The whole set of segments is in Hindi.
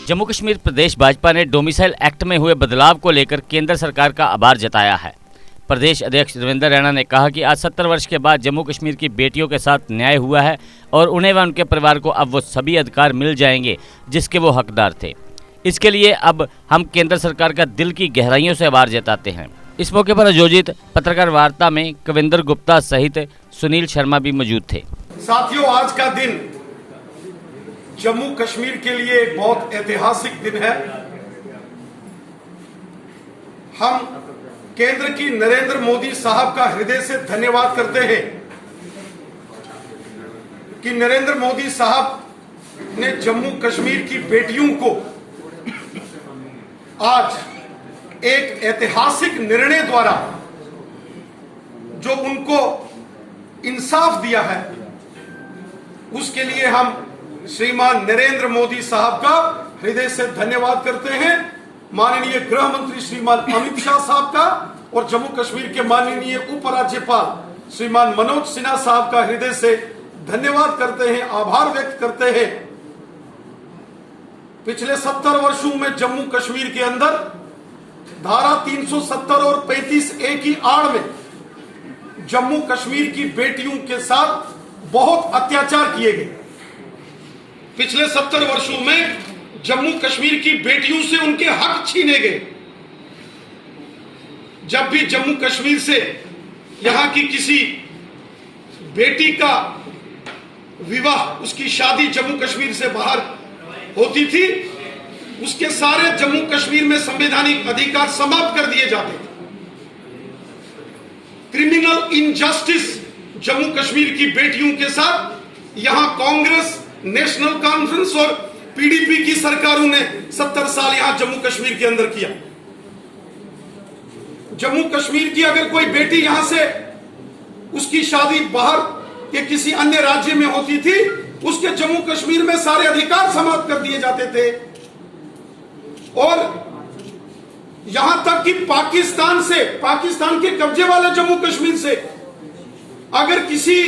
जम्मू कश्मीर प्रदेश भाजपा ने डोमिसाइल एक्ट में हुए बदलाव को लेकर केंद्र सरकार का आभार जताया है। प्रदेश अध्यक्ष देवेंद्र रैना ने कहा कि आज 70 वर्ष के बाद जम्मू कश्मीर की बेटियों के साथ न्याय हुआ है और उन्हें व उनके परिवार को अब वो सभी अधिकार मिल जाएंगे जिसके वो हकदार थे। इसके लिए अब हम केंद्र सरकार का दिल की गहराइयों से आभार जताते हैं। इस मौके पर आयोजित पत्रकार वार्ता में कविंदर गुप्ता सहित सुनील शर्मा भी मौजूद थे। साथियों, आज का दिन जम्मू कश्मीर के लिए एक बहुत ऐतिहासिक दिन है। हम केंद्र की नरेंद्र मोदी साहब का हृदय से धन्यवाद करते हैं कि नरेंद्र मोदी साहब ने जम्मू कश्मीर की बेटियों को आज एक ऐतिहासिक निर्णय द्वारा जो उनको इंसाफ दिया है, उसके लिए हम श्रीमान नरेंद्र मोदी साहब का हृदय से धन्यवाद करते हैं। माननीय गृह मंत्री श्रीमान अमित शाह साहब का और जम्मू कश्मीर के माननीय उपराज्यपाल श्रीमान मनोज सिन्हा साहब का हृदय से धन्यवाद करते हैं, आभार व्यक्त करते हैं। पिछले 70 वर्षों में जम्मू कश्मीर के अंदर धारा 370 और 35A की आड़ में जम्मू कश्मीर की बेटियों के साथ बहुत अत्याचार किए गए। पिछले 70 वर्षों में जम्मू कश्मीर की बेटियों से उनके हक छीने गए। जब भी जम्मू कश्मीर से यहां की किसी बेटी का विवाह, उसकी शादी जम्मू कश्मीर से बाहर होती थी, उसके सारे जम्मू कश्मीर में संवैधानिक अधिकार समाप्त कर दिए जाते थे। क्रिमिनल इनजस्टिस जम्मू कश्मीर की बेटियों के साथ यहां कांग्रेस, नेशनल कॉन्फ्रेंस और पीडीपी की सरकारों ने 70 साल यहां जम्मू कश्मीर के अंदर किया। जम्मू कश्मीर की अगर कोई बेटी यहां से उसकी शादी बाहर के किसी अन्य राज्य में होती थी, उसके जम्मू कश्मीर में सारे अधिकार समाप्त कर दिए जाते थे। और यहां तक कि पाकिस्तान के कब्जे वाले जम्मू कश्मीर से अगर किसी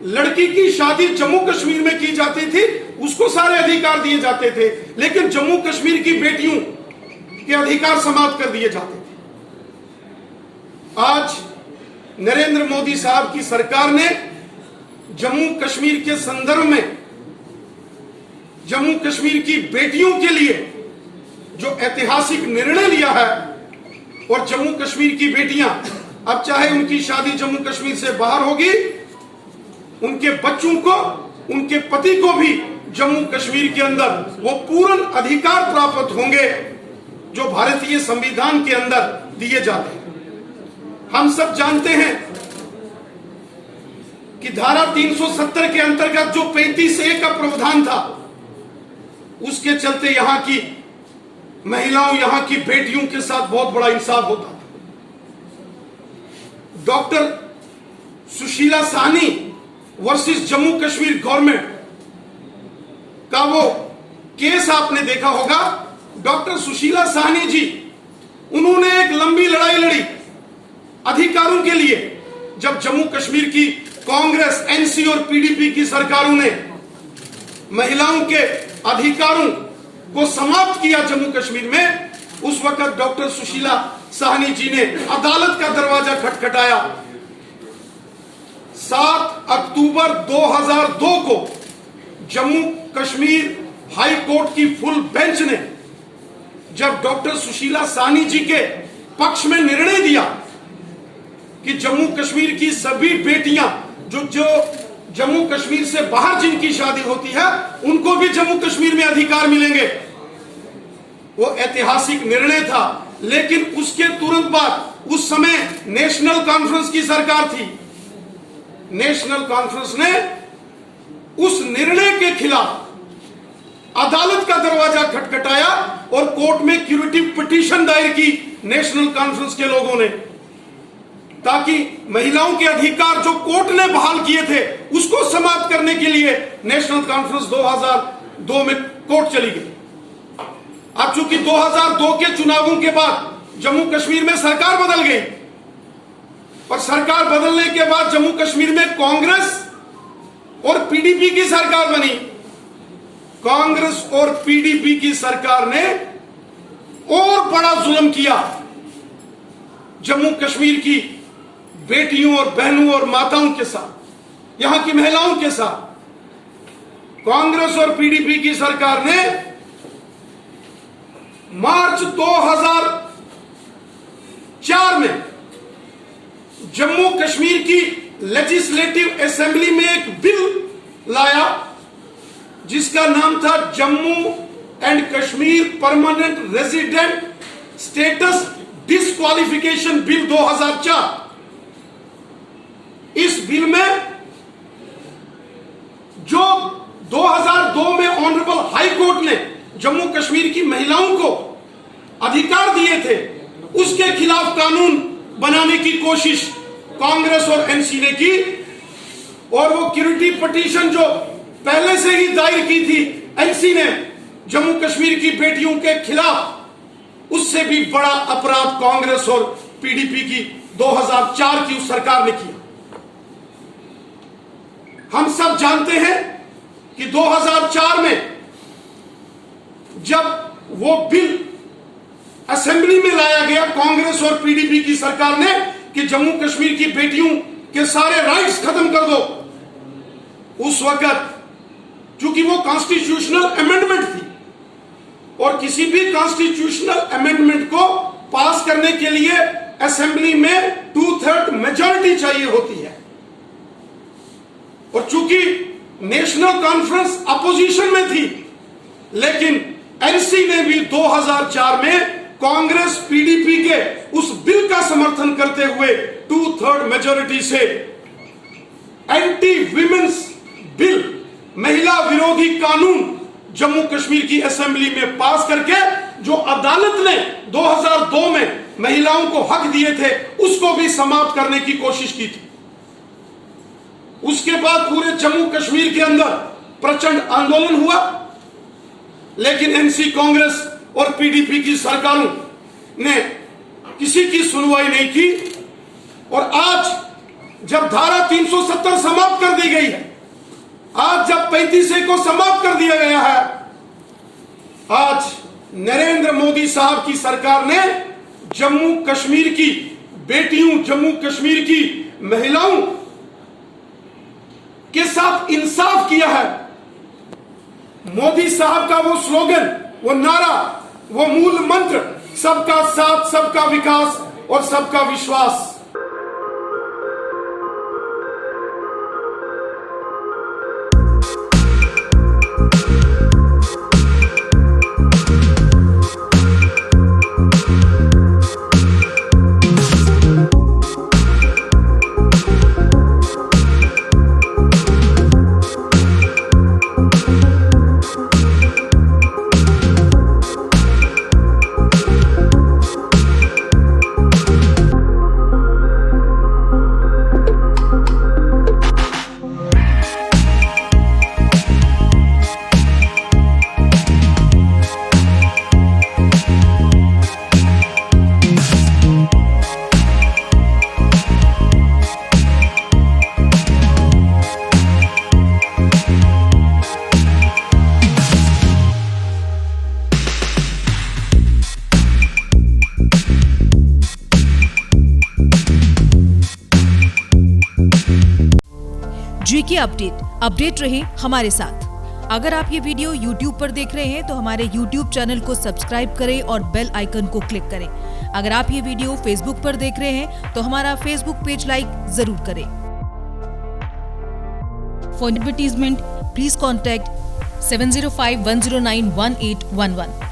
लड़की की शादी जम्मू कश्मीर में की जाती थी, उसको सारे अधिकार दिए जाते थे, लेकिन जम्मू कश्मीर की बेटियों के अधिकार समाप्त कर दिए जाते थे। आज नरेंद्र मोदी साहब की सरकार ने जम्मू कश्मीर के संदर्भ में जम्मू कश्मीर की बेटियों के लिए जो ऐतिहासिक निर्णय लिया है, और जम्मू कश्मीर की बेटियां अब चाहे उनकी शादी जम्मू कश्मीर से बाहर होगी, उनके बच्चों को, उनके पति को भी जम्मू कश्मीर के अंदर वो पूर्ण अधिकार प्राप्त होंगे जो भारतीय संविधान के अंदर दिए जाते हैं। हम सब जानते हैं कि धारा 370 के अंतर्गत जो 35A का प्रावधान था, उसके चलते यहां की महिलाओं, यहां की बेटियों के साथ बहुत बड़ा इंसाफ होता था। Doctor Sushila Sahni versus Jammu Kashmir government का वो केस आपने देखा होगा। डॉक्टर सुशीला साहनी जी, उन्होंने एक लंबी लड़ाई लड़ी अधिकारों के लिए। जब जम्मू कश्मीर की कांग्रेस, एनसी और पीडीपी की सरकारों ने महिलाओं के अधिकारों को समाप्त किया जम्मू कश्मीर में, उस वक्त डॉक्टर सुशीला साहनी जी ने अदालत का दरवाजा खटखटाया। 7 अक्टूबर 2002 को जम्मू कश्मीर हाई कोर्ट की फुल बेंच ने जब डॉक्टर सुशीला साहनी जी के पक्ष में निर्णय दिया कि जम्मू कश्मीर की सभी बेटियां जो जम्मू कश्मीर से बाहर जिनकी शादी होती है, उनको भी जम्मू कश्मीर में अधिकार मिलेंगे, वो ऐतिहासिक निर्णय था। लेकिन उसके तुरंत बाद उस समय नेशनल कॉन्फ्रेंस की सरकार थी। नेशनल कॉन्फ्रेंस ने उस निर्णय के खिलाफ अदालत का दरवाजा खटखटाया और कोर्ट में क्यूरेटिव पिटीशन दायर की नेशनल कॉन्फ्रेंस के लोगों ने, ताकि महिलाओं के अधिकार जो कोर्ट ने बहाल किए थे उसको समाप्त करने के लिए नेशनल कॉन्फ्रेंस 2002 में कोर्ट चली गई। अब चूंकि 2002 के चुनावों के बाद जम्मू कश्मीर में सरकार बदल गई, और सरकार बदलने के बाद जम्मू कश्मीर में कांग्रेस और पीडीपी की सरकार बनी। कांग्रेस और पीडीपी की सरकार ने और बड़ा जुल्म किया जम्मू कश्मीर की बेटियों और बहनों और माताओं के साथ, यहां की महिलाओं के साथ। कांग्रेस और पीडीपी की सरकार ने मार्च 2004 में जम्मू कश्मीर की लेजिस्लेटिव असेंबली में एक बिल लाया जिसका नाम था Jammu and Kashmir permanent resident status disqualification bill 2004। इस बिल में जो 2002 में ऑनरेबल हाई कोर्ट ने जम्मू कश्मीर की महिलाओं को अधिकार दिए थे, उसके खिलाफ कानून बनाने की कोशिश कांग्रेस और एनसी ने की। और वो क्यूरिटी पिटीशन जो पहले से ही दायर की थी एनसी ने जम्मू कश्मीर की बेटियों के खिलाफ, उससे भी बड़ा अपराध कांग्रेस और पीडीपी की 2004 की उस सरकार ने किया। हम सब जानते हैं कि 2004 में जब वो बिल असेंबली में लाया गया कांग्रेस और पीडीपी की सरकार ने कि जम्मू कश्मीर की बेटियों के सारे राइट्स खत्म कर दो, उस वक्त चूंकि वो कॉन्स्टिट्यूशनल अमेंडमेंट थी और किसी भी कॉन्स्टिट्यूशनल अमेंडमेंट को पास करने के लिए असेंबली में 2/3 मेजॉरिटी चाहिए होती है। और चूंकि नेशनल कॉन्फ्रेंस अपोजिशन में थी, लेकिन एनसी ने भी 2004 में कांग्रेस पीडीपी के उस बिल का समर्थन करते हुए 2/3 मेजॉरिटी से एंटी विमेंस बिल, महिला विरोधी कानून जम्मू कश्मीर की असेंबली में पास करके जो अदालत ने 2002 में महिलाओं को हक दिए थे उसको भी समाप्त करने की कोशिश की थी। उसके बाद पूरे जम्मू कश्मीर के अंदर प्रचंड आंदोलन हुआ, लेकिन एनसी, कांग्रेस और पीडीपी की सरकारों ने किसी की सुनवाई नहीं की। और आज जब धारा 370 समाप्त कर दी गई है, आज जब 35A को समाप्त कर दिया गया है, आज नरेंद्र मोदी साहब की सरकार ने जम्मू कश्मीर की बेटियों, जम्मू कश्मीर की महिलाओं के साथ इंसाफ किया है। मोदी साहब का वो स्लोगन, वो नारा, वो मूल मंत्र, सबका साथ, सबका विकास और सबका विश्वास। जीके अपडेट रहे हमारे साथ। अगर आप ये वीडियो YouTube पर देख रहे हैं तो हमारे YouTube चैनल को सब्सक्राइब करें और बेल आइकन को क्लिक करें। अगर आप ये वीडियो Facebook पर देख रहे हैं तो हमारा Facebook पेज लाइक जरूर करें। For advertisement please contact 7051091811।